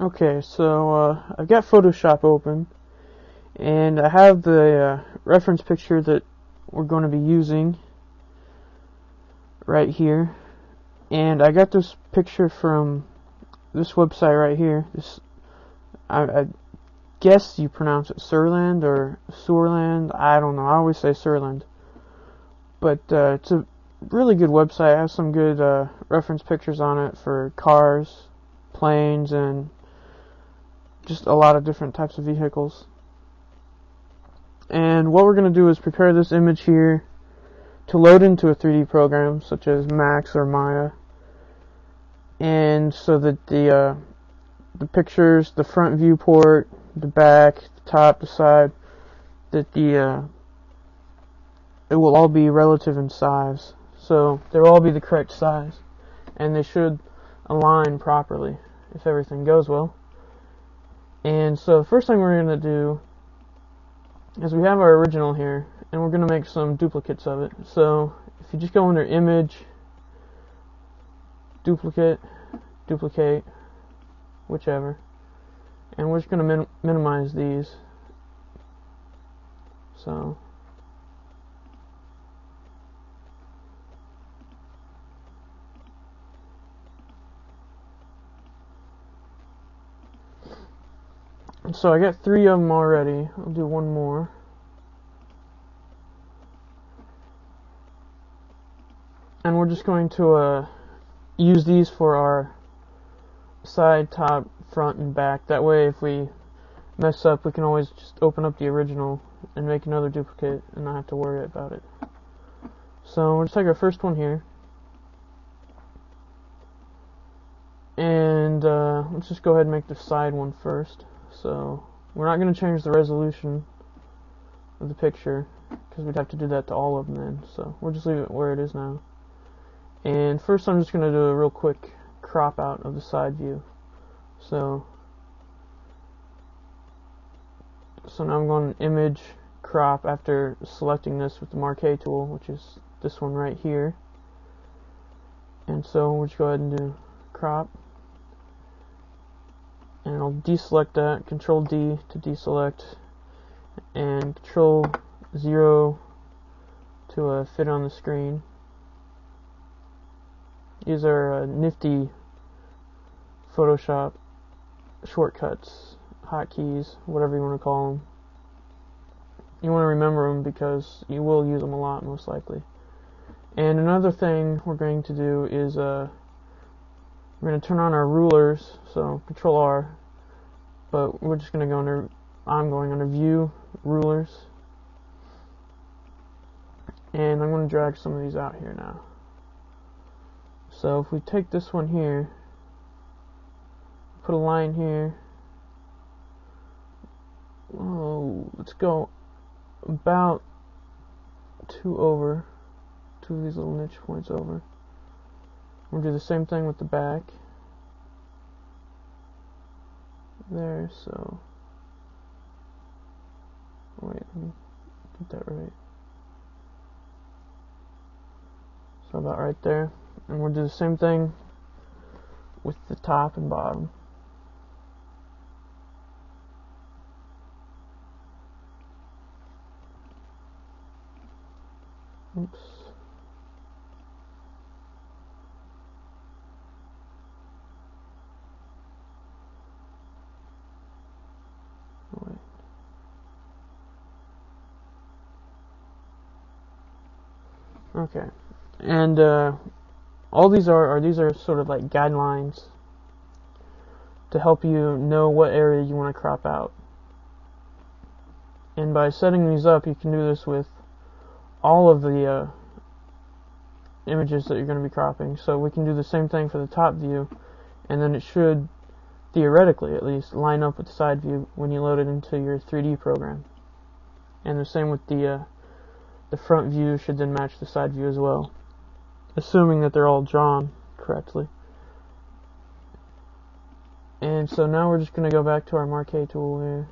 Okay, so I've got Photoshop open, and I have the reference picture that we're going to be using right here. And I got this picture from this website right here. I guess you pronounce it Surland or Surland. I don't know. I always say Surland. But it's a really good website. It has some good reference pictures on it for cars, planes, and just a lot of different types of vehicles. And what we're going to do is prepare this image here to load into a 3D program such as Max or Maya, and so that the pictures, the front viewport, the back, the top, the side, that it will all be relative in size. So they'll all be the correct size, and they should align properly if everything goes well. And so the first thing we're going to do is we have our original here, and we're going to make some duplicates of it. So if you just go under Image, Duplicate, Duplicate, whichever, and we're just going to minimize these. So I got 3 of them already. I'll do one more. And we're just going to use these for our side, top, front, and back. That way if we mess up, we can always just open up the original and make another duplicate and not have to worry about it. So we'll just take our first one here. And let's just go ahead and make the side one first. So we're not going to change the resolution of the picture because we'd have to do that to all of them then. So we'll just leave it where it is now. And first I'm just going to do a real quick crop out of the side view. So now I'm going to Image, Crop after selecting this with the Marquee tool, which is this one right here. And so we'll just go ahead and do Crop. And I'll deselect that, Control D to deselect, and Control 0 to fit on the screen. These are nifty Photoshop shortcuts, hotkeys, whatever you want to call them. You want to remember them because you will use them a lot most likely. And another thing we're going to do is we're going to turn on our rulers, so Control R, but we're just going to go under, I'm going under View, Rulers, and I'm going to drag some of these out here now. So if we take this one here, put a line here, let's go about 2 of these little niche points over. We'll do the same thing with the back. There, so wait, let me get that right. So about right there. And we'll do the same thing with the top and bottom. Oops. Wait. Okay. And all these are sort of like guidelines to help you know what area you want to crop out. And by setting these up, you can do this with all of the images that you're going to be cropping. So we can do the same thing for the top view, and then it should, theoretically at least, line up with the side view when you load it into your 3D program. And the same with the front view should then match the side view as well, assuming that they're all drawn correctly. And so now we're just going to go back to our Marquee tool here.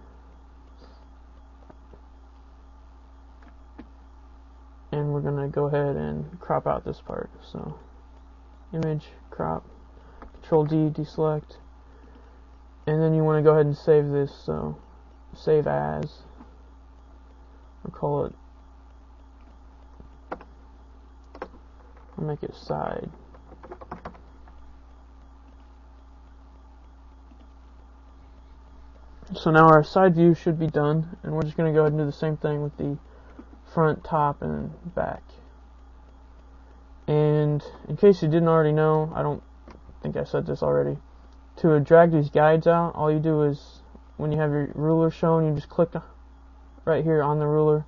And we're going to go ahead and crop out this part. So, Image, Crop, Control D, deselect, And then you want to go ahead and save this, so save as, or call it, I'll make it side. So now our side view should be done, and we're just going to go ahead and do the same thing with the front, top, and back. And in case you didn't already know, I don't think I said this already, to drag these guides out, all you do is, when you have your ruler shown, you just click right here on the ruler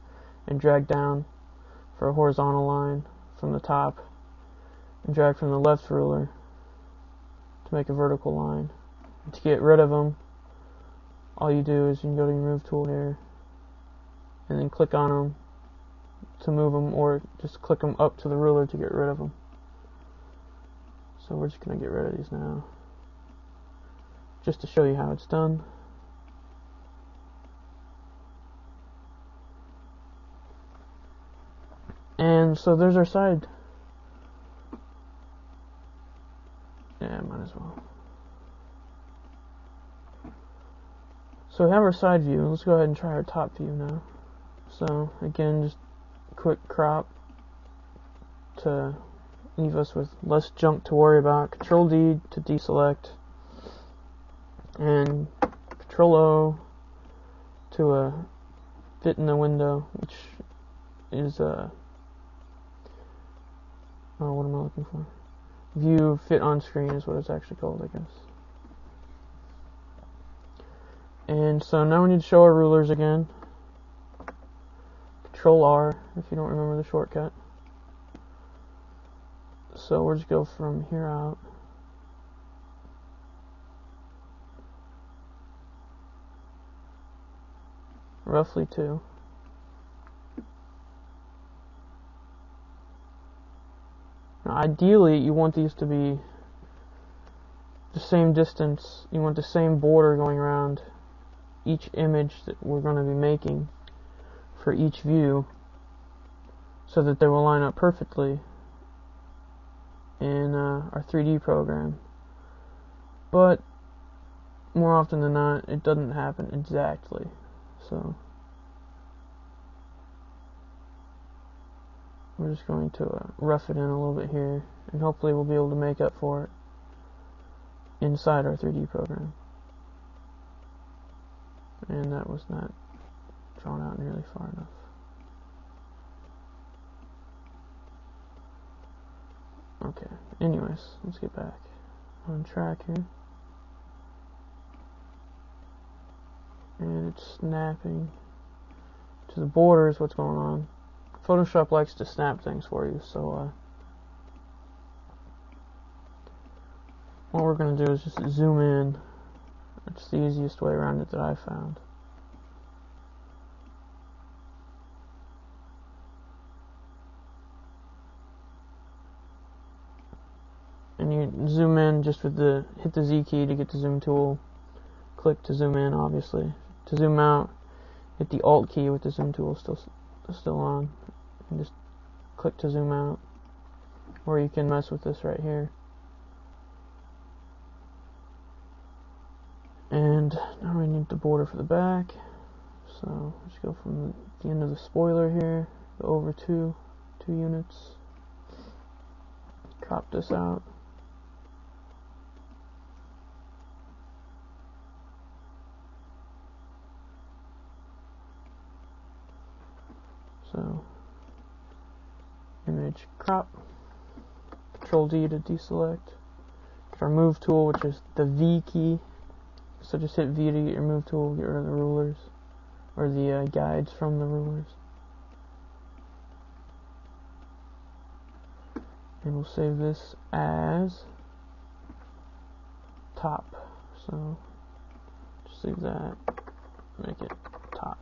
and drag down for a horizontal line from the top, and drag from the left ruler to make a vertical line. And to get rid of them, all you do is you can go to your move tool here and then click on them to move them, or just click them up to the ruler to get rid of them. So we're just going to get rid of these now, just to show you how it's done. And so there's our side. Yeah, might as well. So we have our side view. Let's go ahead and try our top view now. So again, just quick crop to leave us with less junk to worry about. Control D to deselect, and Control O to fit in the window, which is oh, what am I looking for? View fit on screen is what it's actually called, I guess. And so now we need to show our rulers again. Control R if you don't remember the shortcut. So we'll just go from here out. Roughly 2. Now ideally you want these to be the same distance. You want the same border going around each image that we're going to be making for each view, so that they will line up perfectly in our 3D program. But more often than not, it doesn't happen exactly. So we're just going to rough it in a little bit here, and hopefully we'll be able to make up for it inside our 3D program. And that was not drawn out nearly far enough. Okay, anyways, let's get back on track here. And it's snapping to the borders. What's going on? Photoshop likes to snap things for you, so what we're going to do is just zoom in. It's the easiest way around it that I found. And you zoom in just with hit the Z key to get the zoom tool. Click to zoom in, obviously. To zoom out, hit the Alt key with the zoom tool still on. And just click to zoom out. Or you can mess with this right here. And now we need the border for the back. So let's go from the end of the spoiler here, go over 2 units. Crop this out. So image crop. Control D to deselect. Our move tool, which is the V key. So just hit V to get your move tool, get rid of the rulers, or the guides from the rulers. And we'll save this as top. So just leave that, make it top.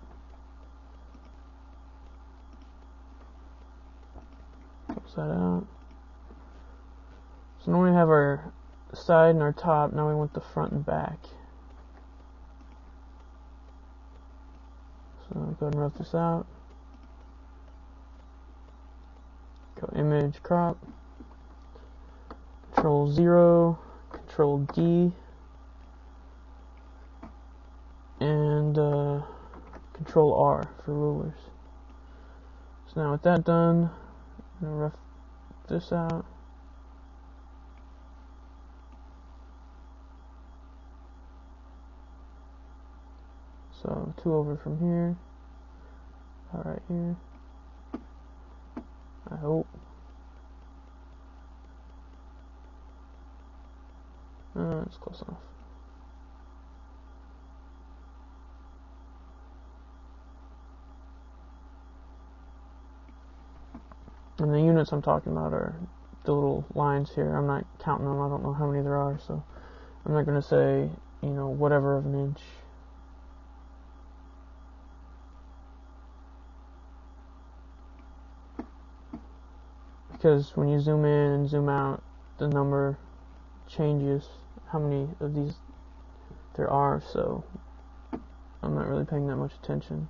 Close that out. So now we have our side and our top. Now we want the front and back. So go ahead and rough this out. Go image crop. Control 0, Control D. Control R for rulers. So now with that done, I'm going to rough this out. So 2 over from here, right here, I hope. It's close enough. And the units I'm talking about are the little lines here. I'm not counting them. I don't know how many there are, so I'm not going to say, you know, whatever of an inch. Because when you zoom in and zoom out, the number changes how many of these there are, so I'm not really paying that much attention.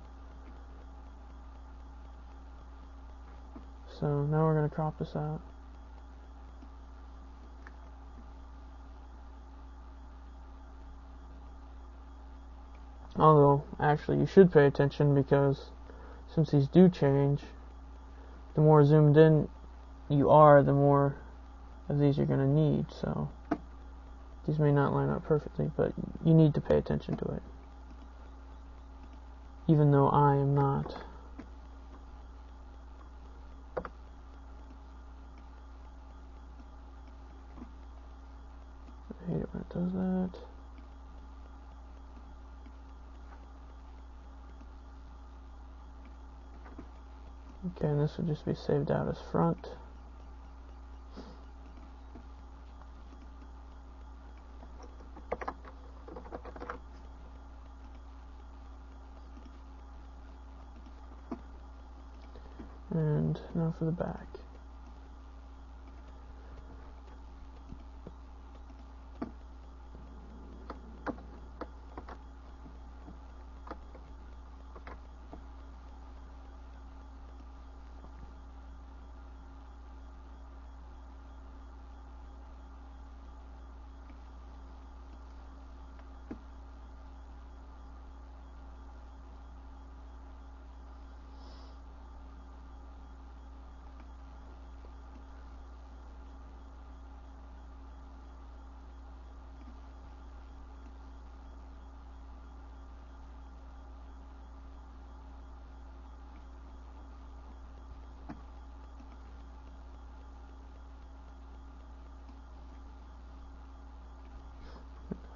So now we're going to crop this out. Although, actually, you should pay attention because since these do change, the more zoomed in you are, the more of these you're going to need. So these may not line up perfectly, but you need to pay attention to it. Even though I am not. I hate it when it does that. Okay, and this would just be saved out as front. And now for the back.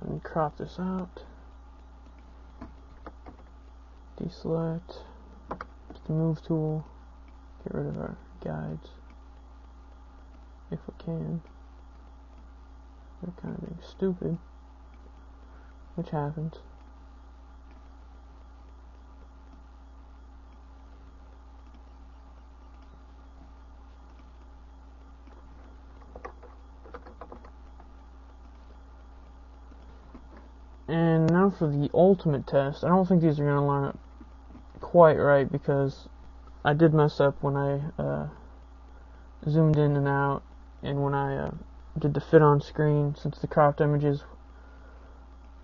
And crop this out. Deselect. Use the move tool. Get rid of our guides. If we can. They're kind of being stupid. Which happens. And now for the ultimate test. I don't think these are going to line up quite right because I did mess up when I zoomed in and out, and when I did the fit on screen, since the cropped images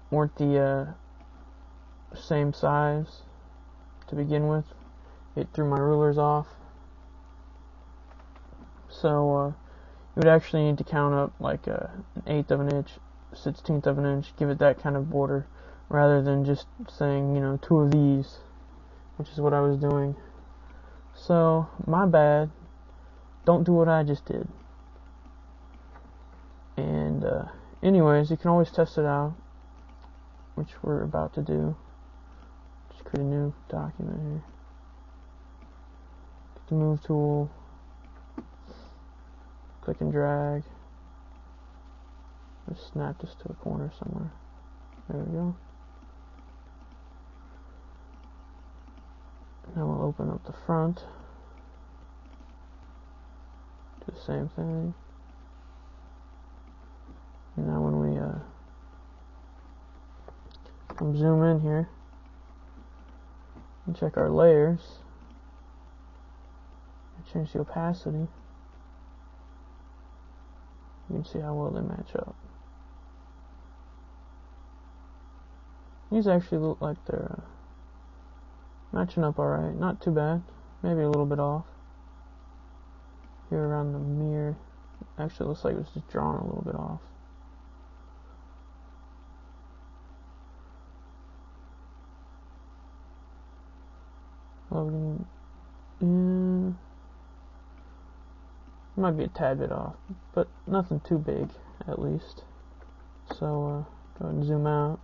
weren't the same size to begin with, it threw my rulers off. So you would actually need to count up like an 1/8 of an inch, 1/16 of an inch, give it that kind of border, rather than just saying, you know, 2 of these, which is what I was doing. So, my bad. Don't do what I just did. And anyways, you can always test it out, which we're about to do. Just create a new document here. Get the move tool. Click and drag. Just snap this to a corner somewhere. There we go. Now we'll open up the front. Do the same thing. And now when we come zoom in here and check our layers, and change the opacity, you can see how well they match up. These actually look like they're Matching up alright, not too bad. Maybe a little bit off. Here around the mirror. Actually, it looks like it was just drawn a little bit off. Loading in. Might be a tad bit off, but nothing too big, at least. So, go ahead and zoom out.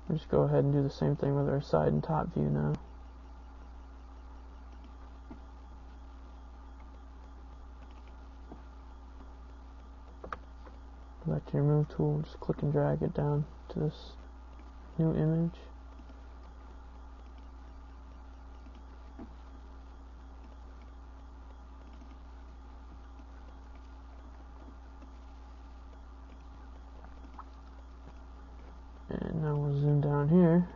We'll just go ahead and do the same thing with our side and top view now. Go back to your move tool, just click and drag it down to this new image. And now we'll zoom down here.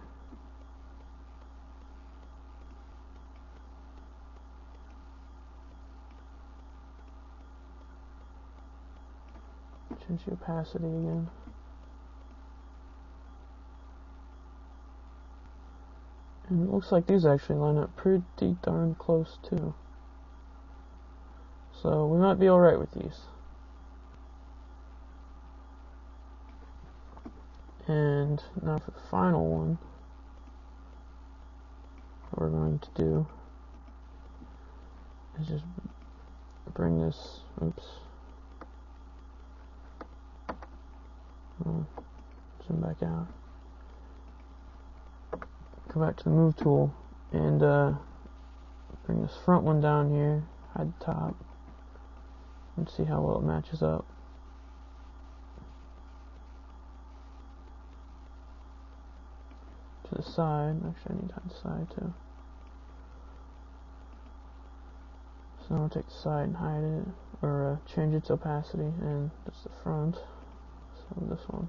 Change the opacity again. And it looks like these actually line up pretty darn close too. So we might be alright with these. And now for the final one, what we're going to do is just bring this, zoom back out. Go back to the move tool and bring this front one down here, hide the top, and see how well it matches up. To the side, actually I need to hide the side too. So I'll take the side and hide it, or change its opacity, and that's the front. So this one.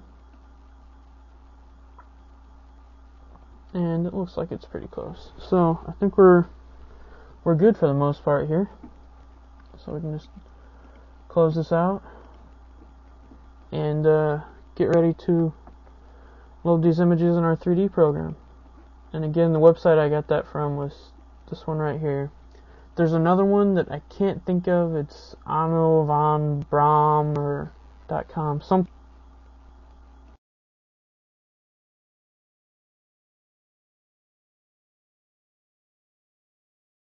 And it looks like it's pretty close. So I think we're good for the most part here. So we can just close this out and get ready to load these images in our 3D program. And again, the website I got that from was this one right here. There's another one that I can't think of. It's Anno van Bram or .com.